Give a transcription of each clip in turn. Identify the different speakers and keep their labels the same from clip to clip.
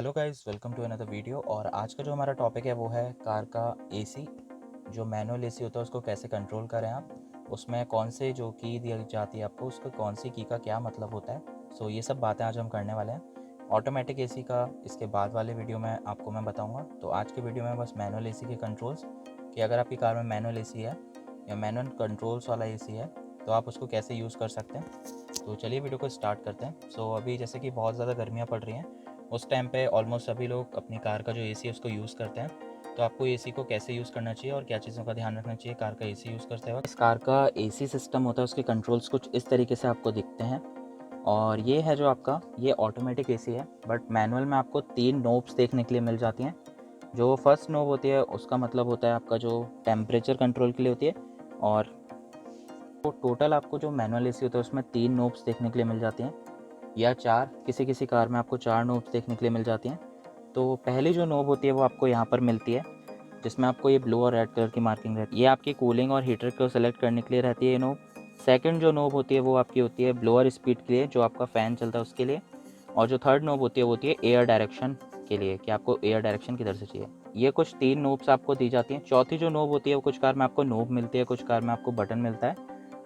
Speaker 1: Hello guys, welcome to another video. और आज का जो हमारा टॉपिक है वो है कार का एसी। जो मैनुअल एसी होता है उसको कैसे कंट्रोल करें आप, उसमें कौन से जो की दी जाती है आपको, उसका कौन सी की का क्या मतलब होता है। सो ये सब बातें आज हम करने वाले हैं। ऑटोमेटिक एसी का इसके बाद वाले वीडियो में आपको मैं बताऊंगा। तो आज के वीडियो में बस मैनुअल एसी के कंट्रोल्स, कि अगर आपकी कार में मैनुअल एसी है या मैनुअल कंट्रोल्स वाला एसी है तो आप उसको कैसे यूज़ कर सकते हैं। तो चलिए वीडियो को स्टार्ट करते हैं। सो अभी जैसे कि बहुत ज़्यादा गर्मियाँ पड़ रही हैं, उस टाइम पे ऑलमोस्ट सभी लोग अपनी कार का जो एसी है उसको यूज़ करते हैं। तो आपको एसी को कैसे यूज़ करना चाहिए और क्या चीज़ों का ध्यान रखना चाहिए कार का एसी यूज़ करते वक्त। इस कार का एसी सिस्टम होता है, उसके कंट्रोल्स कुछ इस तरीके से आपको दिखते हैं। और ये है जो आपका ये ऑटोमेटिक एसी है, बट मैनुअल में आपको 3 नोब्स देखने के लिए मिल जाती हैं। जो फर्स्ट नोब होती है उसका मतलब होता है आपका जो टेम्परेचर कंट्रोल के लिए होती है। और तो टोटल आपको जो मैनुअल एसी होता है उसमें 3 नोब्स देखने के लिए मिल जाती हैं, या 4, किसी किसी कार में आपको 4 नोब्स देखने के लिए मिल जाती हैं। तो पहली जो नोब होती है वो आपको यहाँ पर मिलती है, जिसमें आपको ये ब्लू और रेड कलर की मार्किंग रहती है। ये आपकी कूलिंग और हीटर को सेलेक्ट करने के लिए रहती है ये नोब। सेकंड जो नोब होती है वो आपकी होती है ब्लोअर स्पीड के लिए, जो आपका फ़ैन चलता है उसके लिए। और जो थर्ड नोब होती है वो होती है एयर डायरेक्शन के लिए, कि आपको एयर डायरेक्शन किधर से चाहिए। ये कुछ 3 नोब्स आपको दी जाती हैं। चौथी जो नोब होती है वो कुछ कार में आपको नोब मिलती है, कुछ कार में आपको बटन मिलता है,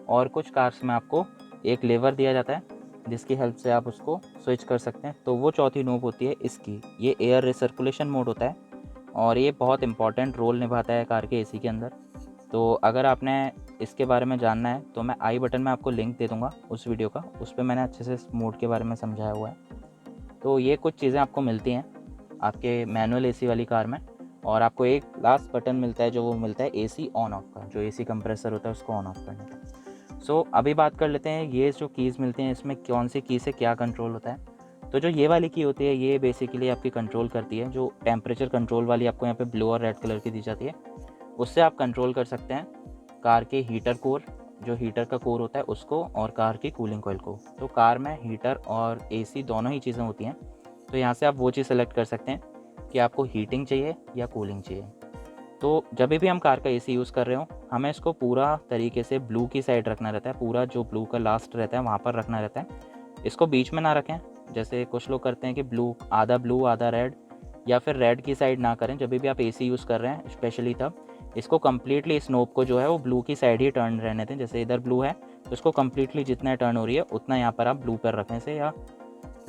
Speaker 1: और कुछ कार्स में आपको एक लेवर दिया जाता है जिसकी हेल्प से आप उसको स्विच कर सकते हैं। तो वो चौथी नोब होती है इसकी, ये एयर रिसर्कुलेशन मोड होता है और ये बहुत इंपॉर्टेंट रोल निभाता है कार के एसी के अंदर। तो अगर आपने इसके बारे में जानना है तो मैं आई बटन में आपको लिंक दे दूंगा उस वीडियो का, उस पर मैंने अच्छे से इस मोड के बारे में समझाया हुआ है। तो ये कुछ चीज़ें आपको मिलती हैं आपके मैनुअल एसी वाली कार में। और आपको एक लास्ट बटन मिलता है, जो वो मिलता है एसी ऑन ऑफ का, जो एसी कंप्रेसर होता है उसको ऑन ऑफ करने का। सो अभी बात कर लेते हैं ये जो कीज़ मिलती हैं इसमें कौन सी की से क्या कंट्रोल होता है। तो जो ये वाली की होती है ये बेसिकली आपकी कंट्रोल करती है, जो टेम्परेचर कंट्रोल वाली आपको यहाँ पे ब्लू और रेड कलर की दी जाती है, उससे आप कंट्रोल कर सकते हैं कार के हीटर कोर, जो हीटर का कोर होता है उसको, और कार की कूलिंग कॉइल को। तो कार में हीटर और एसी दोनों ही चीज़ें होती हैं। तो यहाँ से आप वो चीज़ सेलेक्ट कर सकते हैं कि आपको हीटिंग चाहिए या कूलिंग चाहिए। तो जब भी हम कार का एसी यूज़ कर रहे हो, हमें इसको पूरा तरीके से ब्लू की साइड रखना रहता है, पूरा जो ब्लू का लास्ट रहता है वहाँ पर रखना रहता है। इसको बीच में ना रखें, जैसे कुछ लोग करते हैं कि ब्लू आधा रेड, या फिर रेड की साइड ना करें। जब भी आप एसी यूज़ कर रहे हैं स्पेशली तब इसको कम्प्लीटली इस नोब को जो है वो ब्लू की साइड ही टर्न रहने दें। जैसे इधर ब्लू है तो इसको कम्प्लीटली जितना टर्न हो रही है उतना यहाँ पर आप ब्लू पर रखें से, या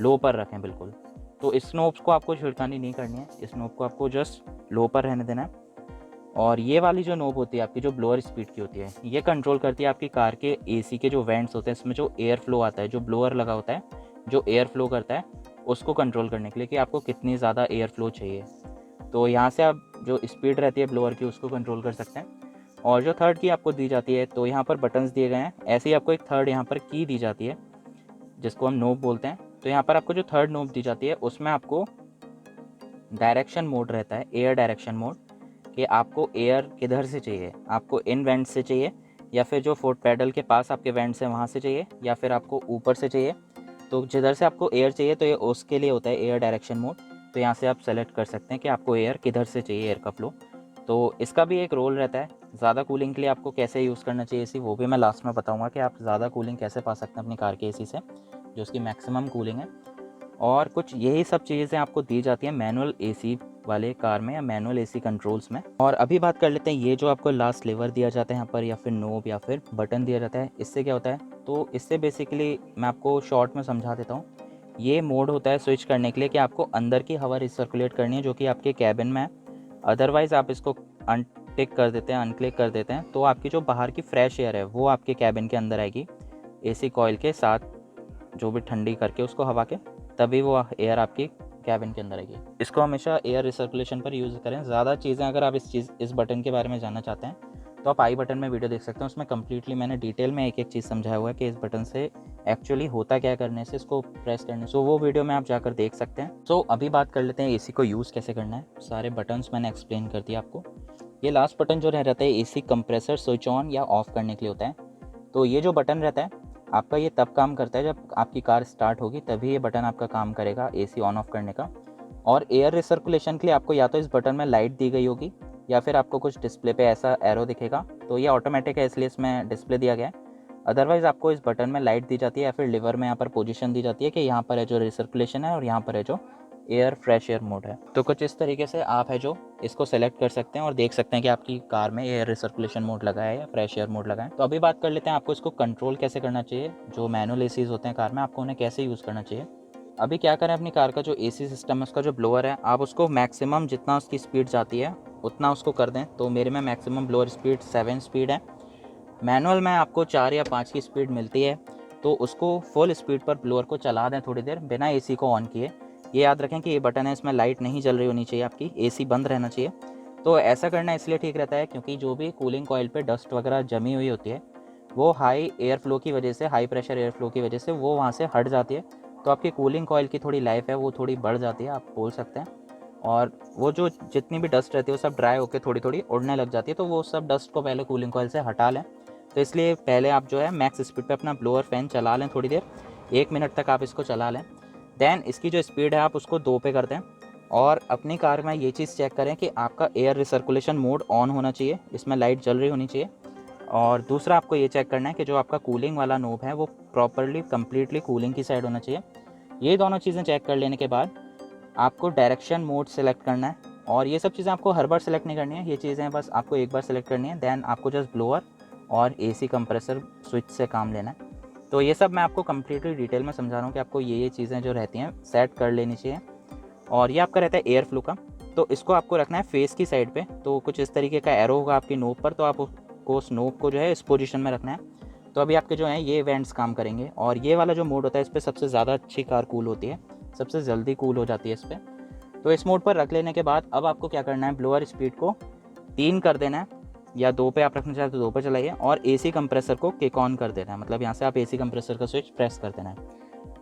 Speaker 1: लो पर रखें बिल्कुल। तो इस नोब्स को आपको छिड़कानी नहीं करनी है, इस नोब को आपको जस्ट लो पर रहने देना है। और ये वाली जो नोब होती है आपकी, जो ब्लोअर स्पीड की होती है, ये कंट्रोल करती है आपकी कार के एसी के जो वेंट्स होते हैं, इसमें जो एयर फ्लो आता है, जो ब्लोअर लगा होता है जो एयर फ्लो करता है, उसको कंट्रोल करने के लिए कि आपको कितनी ज़्यादा एयर फ्लो चाहिए। तो यहाँ से आप जो स्पीड रहती है ब्लोअर की उसको कंट्रोल कर सकते हैं। और जो थर्ड की आपको दी जाती है, तो यहाँ पर बटन्स दिए गए हैं, ऐसे ही आपको एक थर्ड यहाँ पर की दी जाती है जिसको हम नोब बोलते हैं। तो यहाँ पर आपको जो थर्ड नोब दी जाती है उसमें आपको डायरेक्शन मोड रहता है, एयर डायरेक्शन मोड, कि आपको एयर किधर से चाहिए, आपको इन वेंट से चाहिए, या फिर जो फुट पैडल के पास आपके वेंट्स हैं वहाँ से चाहिए, या फिर आपको ऊपर से चाहिए। तो जिधर से आपको एयर चाहिए तो ये उसके लिए होता है एयर डायरेक्शन मोड। तो यहाँ से आप सेलेक्ट कर सकते हैं कि आपको एयर किधर से चाहिए, एयर का फ्लो। तो इसका भी एक रोल रहता है। ज़्यादा कूलिंग के लिए आपको कैसे यूज़ करना चाहिए एसी, वो भी मैं लास्ट में बताऊँगा कि आप ज़्यादा कूलिंग कैसे पा सकते हैं अपनी कार के एसी से, जो उसकी मैक्सिमम कूलिंग है। और कुछ यही सब चीज़ें आपको दी जाती हैं मैनुअल एसी वाले कार में या मैनुअल एसी कंट्रोल्स में। और अभी बात कर लेते हैं ये जो आपको लास्ट लेवर दिया जाता है यहाँ पर, या फिर नोब या फिर बटन दिया जाता है, इससे क्या होता है। तो इससे बेसिकली मैं आपको शॉर्ट में समझा देता हूँ। ये मोड होता है स्विच करने के लिए कि आपको अंदर की हवा रिसर्कुलेट करनी है जो कि आपके कैबिन में है। अदरवाइज़ आप इसको अनटिक कर देते हैं, अनक्लिक कर देते हैं, तो आपकी जो बाहर की फ्रेश एयर है वो आपके कैबिन के अंदर आएगी एसी कॉइल के साथ, जो भी ठंडी करके उसको हवा के, तभी वो एयर आपकी कैबिन के अंदर आएगी। इसको हमेशा एयर रिसर्कुलेशन पर यूज़ करें। ज़्यादा चीज़ें अगर आप इस बटन के बारे में जानना चाहते हैं तो आप आई बटन में वीडियो देख सकते हैं, उसमें कम्प्लीटली मैंने डिटेल में एक एक चीज़ समझाया हुआ है कि इस बटन से एक्चुअली होता क्या है करने से, इसको प्रेस करने से। वो वीडियो में आप जाकर देख सकते हैं। तो अभी बात कर लेते हैं एसी को यूज़ कैसे करना है। सारे बटन्स मैंने एक्सप्लेन कर दिया आपको। ये लास्ट बटन जो रहता है एसी कंप्रेसर स्विच ऑन या ऑफ करने के लिए होता है। तो ये जो बटन रहता है आपका, ये तब काम करता है जब आपकी कार स्टार्ट होगी, तभी ये बटन आपका काम करेगा एसी ऑन ऑफ करने का। और एयर रिसर्कुलेशन के लिए आपको या तो इस बटन में लाइट दी गई होगी, या फिर आपको कुछ डिस्प्ले पे ऐसा एरो दिखेगा। तो ये ऑटोमेटिक है इसलिए इसमें डिस्प्ले दिया गया है। अदरवाइज़ आपको इस बटन में लाइट दी जाती है, या फिर लीवर में यहाँ पर पोजीशन दी जाती है कि यहाँ पर है जो रिसर्कुलेशन है और यहाँ पर है जो एयर फ्रेश एयर मोड है। तो कुछ इस तरीके से आप है जो इसको सेलेक्ट कर सकते हैं और देख सकते हैं कि आपकी कार में एयर रिसर्कुलेशन मोड लगा है या फ्रेश एयर मोड लगा है। तो अभी बात कर लेते हैं आपको इसको कंट्रोल कैसे करना चाहिए। जो मैनुअल एसीज होते हैं कार में, आपको उन्हें कैसे यूज़ करना चाहिए। अभी क्या करें, अपनी कार का जो एसी सिस्टम है, उसका जो ब्लोअर है, आप उसको मैक्सिमम जितना उसकी स्पीड जाती है उतना उसको कर दें। तो मेरे में मैक्सिमम ब्लोअर स्पीड 7 स्पीड है। मैनुअल में आपको 4 या 5 की स्पीड मिलती है। तो उसको फुल स्पीड पर ब्लोअर को चला दें थोड़ी देर बिना एसी को ऑन किए। ये याद रखें कि ये बटन है, इसमें लाइट नहीं जल रही होनी चाहिए, आपकी एसी बंद रहना चाहिए। तो ऐसा करना इसलिए ठीक रहता है क्योंकि जो भी कूलिंग कॉइल पे डस्ट वगैरह जमी हुई होती है, वो हाई एयर फ्लो की वजह से, हाई प्रेशर एयर फ्लो की वजह से वो वहाँ से हट जाती है। तो आपकी कूलिंग कॉइल की थोड़ी लाइफ है वो थोड़ी बढ़ जाती है, आप बोल सकते हैं। और वो जो जितनी भी डस्ट रहती है वो सब ड्राई होकर थोड़ी थोड़ी उड़ने लग जाती है। तो वो सब डस्ट को पहले कूलिंग कॉइल से हटा लें। तो इसलिए पहले आप जो है मैक्स स्पीड पे अपना ब्लोअर फ़ैन चला लें थोड़ी देर, 1 मिनट तक आप इसको चला लें। दैन इसकी जो स्पीड है आप उसको 2 पे कर दें। और अपनी कार में ये चीज़ चेक करें कि आपका एयर रिसर्कुलेशन मोड ऑन होना चाहिए, इसमें लाइट जल रही होनी चाहिए। और दूसरा आपको ये चेक करना है कि जो आपका कूलिंग वाला नोब है वो प्रॉपरली कम्प्लीटली कूलिंग की साइड होना चाहिए। ये दोनों चीज़ें चेक कर लेने के बाद आपको डायरेक्शन मोड सेलेक्ट करना है। और ये सब चीज़ें आपको हर बार सेलेक्ट नहीं करनी है, ये चीज़ें बस आपको एक बार सेलेक्ट करनी है। दैन आपको जस्ट ब्लोअर और एसी कंप्रेसर स्विच से काम लेना है। तो ये सब मैं आपको कम्प्लीटली डिटेल में समझा रहा हूँ कि आपको ये चीज़ें जो रहती हैं सेट कर लेनी चाहिए। और ये आपका रहता है एयर फ्लो का। तो इसको आपको रखना है फेस की साइड पे। तो कुछ इस तरीके का एरो होगा आपकी नोब पर, तो आप उसको उस नोब को जो है इस पोजीशन में रखना है। तो अभी आपके जो हैं ये वेंट्स काम करेंगे। और ये वाला जो मोड होता है इस पर सबसे ज़्यादा अच्छी कार कूल होती है, सबसे जल्दी कूल हो जाती है इस पर। तो इस मोड पर रख लेने के बाद अब आपको क्या करना है, ब्लोअर स्पीड को 3 कर देना है, या 2 पे आप रखना चाहते तो 2 पे चलाइए। और एसी कंप्रेसर को किक ऑन कर देना है, मतलब यहाँ से आप एसी कंप्रेसर का स्विच प्रेस कर देना है।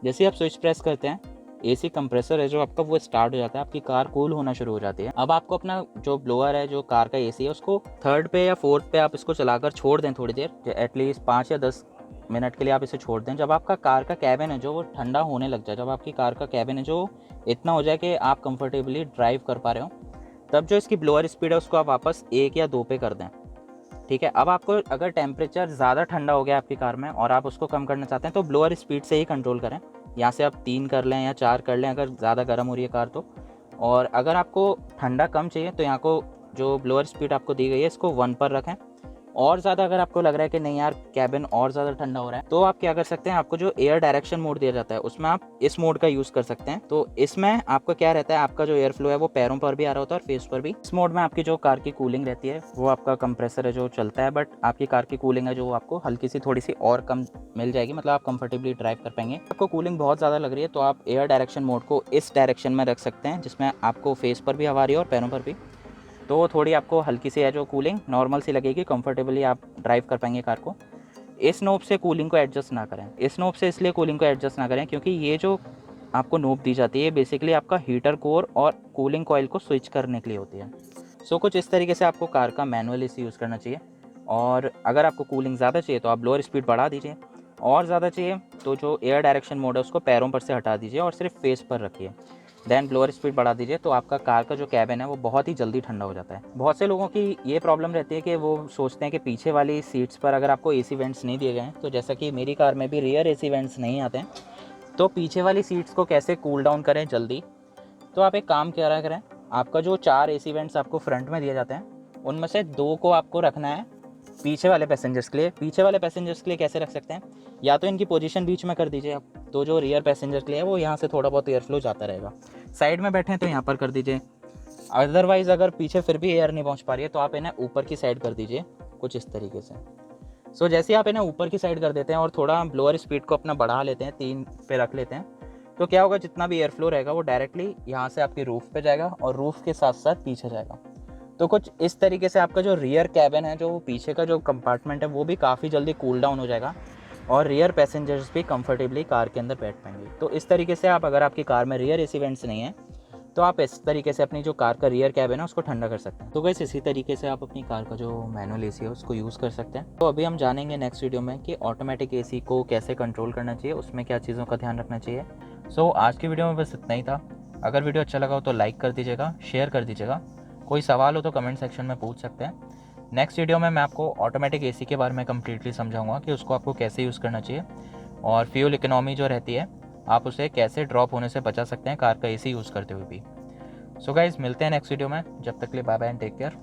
Speaker 1: जैसे आप स्विच प्रेस करते हैं, एसी कंप्रेसर है जो आपका वो स्टार्ट हो जाता है, आपकी कार कूल होना शुरू हो जाती है। अब आपको अपना जो ब्लोअर है, जो कार का एसी है, उसको 3rd पे या 4th पे आप इसको चलाकर छोड़ दें थोड़ी देर, एटलीस्ट 5 या 10 मिनट के लिए आप इसे छोड़ दें। जब आपका कार का कैबिन है जो वो ठंडा होने लग जाए, जब आपकी कार का कैबिन है जो इतना हो जाए कि आप कंफर्टेबली ड्राइव कर पा रहे हो, तब जो इसकी ब्लोअर स्पीड है उसको आप वापस 1 या 2 पे कर दें। ठीक है। अब आपको अगर टेम्परेचर ज़्यादा ठंडा हो गया आपकी कार में और आप उसको कम करना चाहते हैं तो ब्लोअर स्पीड से ही कंट्रोल करें। यहाँ से आप 3 कर लें या 4 कर लें अगर ज़्यादा गर्म हो रही है कार तो। और अगर आपको ठंडा कम चाहिए तो यहाँ को जो ब्लोअर स्पीड आपको दी गई है इसको 1 पर रखें। और ज़्यादा अगर आपको लग रहा है कि नहीं यार कैबिन और ज़्यादा ठंडा हो रहा है, तो आप क्या कर सकते हैं, आपको जो एयर डायरेक्शन मोड दिया जाता है उसमें आप इस मोड का यूज़ कर सकते हैं। तो इसमें आपका क्या रहता है, आपका जो एयर फ्लो है वो पैरों पर भी आ रहा होता है और फेस पर भी। इस मोड में आपकी जो कार की कूलिंग रहती है वो आपका कंप्रेसर है जो चलता है, बट आपकी कार की कूलिंग है जो आपको हल्की सी थोड़ी सी और कम मिल जाएगी, मतलब आप कंफर्टेबली ड्राइव कर पाएंगे। आपको कूलिंग बहुत ज़्यादा लग रही है तो आप एयर डायरेक्शन मोड को इस डायरेक्शन में रख सकते हैं जिसमें आपको फेस पर भी हवा आ रही है और पैरों पर भी। तो थोड़ी आपको हल्की सी है जो कूलिंग नॉर्मल सी लगेगी, कंफर्टेबली आप ड्राइव कर पाएंगे कार को। इस नोब से कूलिंग को एडजस्ट ना करें, इस नोब से इसलिए कूलिंग को एडजस्ट ना करें क्योंकि ये जो आपको नोब दी जाती है बेसिकली आपका हीटर कोर और कूलिंग कॉइल को स्विच करने के लिए होती है। सो कुछ इस तरीके से आपको कार का मैनुअल एसी यूज़ करना चाहिए। और अगर आपको कूलिंग ज़्यादा चाहिए तो आप ब्लोअर स्पीड बढ़ा दीजिए, और ज़्यादा चाहिए तो जो एयर डायरेक्शन मोड है उसको पैरों पर से हटा दीजिए और सिर्फ फेस पर रखिए। दैन ब्लोअर स्पीड बढ़ा दीजिए तो आपका कार का जो कैबिन है वो बहुत ही जल्दी ठंडा हो जाता है। बहुत से लोगों की ये प्रॉब्लम रहती है कि वो सोचते हैं कि पीछे वाली सीट्स पर अगर आपको एसी वेंट्स नहीं दिए गए हैं, तो जैसा कि मेरी कार में भी रियर एसी वेंट्स नहीं आते हैं, तो पीछे वाली सीट्स को कैसे कूल डाउन करें जल्दी। तो आप एक काम क्या करें, आपका जो 4 एसी वेंट्स आपको फ्रंट में दिए जाते हैं उनमें से 2 को आपको रखना है पीछे वाले पैसेंजर्स के लिए। पीछे वाले पैसेंजर्स के लिए कैसे रख सकते हैं, या तो इनकी पोजीशन बीच में कर दीजिए आप, तो जो रियर पैसेंजर के लिए है वो यहाँ से थोड़ा बहुत एयर फ्लो जाता रहेगा। साइड में बैठे हैं तो यहाँ पर कर दीजिए। अदरवाइज़ अगर पीछे फिर भी एयर नहीं पहुँच पा रही है तो आप इन्हें ऊपर की साइड कर दीजिए कुछ इस तरीके से। सो जैसे ही आप इन्हें ऊपर की साइड कर देते हैं और थोड़ा ब्लोअर स्पीड को अपना बढ़ा लेते हैं, 3 पे रख लेते हैं, तो क्या होगा, जितना भी एयर फ्लो रहेगा वो डायरेक्टली यहाँ से आपकी रूफ़ पे जाएगा और रूफ़ के साथ साथ पीछे जाएगा। तो कुछ इस तरीके से आपका जो रियर कैबिन है, जो पीछे का जो कंपार्टमेंट है, वो भी काफ़ी जल्दी कूल डाउन हो जाएगा और रियर पैसेंजर्स भी कंफर्टेबली कार के अंदर बैठ पाएंगे। तो इस तरीके से आप, अगर आपकी कार में रियर एसी वेंट्स नहीं है तो आप इस तरीके से अपनी जो कार का रियर कैबिन है उसको ठंडा कर सकते हैं। तो वैसे इसी तरीके से आप अपनी कार का जो मैनुअल एसी है उसको यूज़ कर सकते हैं। तो अभी हम जानेंगे नेक्स्ट वीडियो में कि ऑटोमेटिक एसी को कैसे कंट्रोल करना चाहिए, उसमें क्या चीज़ों का ध्यान रखना चाहिए। सो आज की वीडियो में बस इतना ही था। अगर वीडियो अच्छा लगा हो तो लाइक कर दीजिएगा, शेयर कर दीजिएगा। कोई सवाल हो तो कमेंट सेक्शन में पूछ सकते हैं। नेक्स्ट वीडियो में मैं आपको ऑटोमेटिक एसी के बारे में कम्प्लीटली समझाऊंगा कि उसको आपको कैसे यूज़ करना चाहिए, और फ्यूल इकोनॉमी जो रहती है आप उसे कैसे ड्रॉप होने से बचा सकते हैं कार का एसी यूज़ करते हुए भी। सो गाइज, मिलते हैं नेक्स्ट वीडियो में, जब तक के लिए bye bye and take care.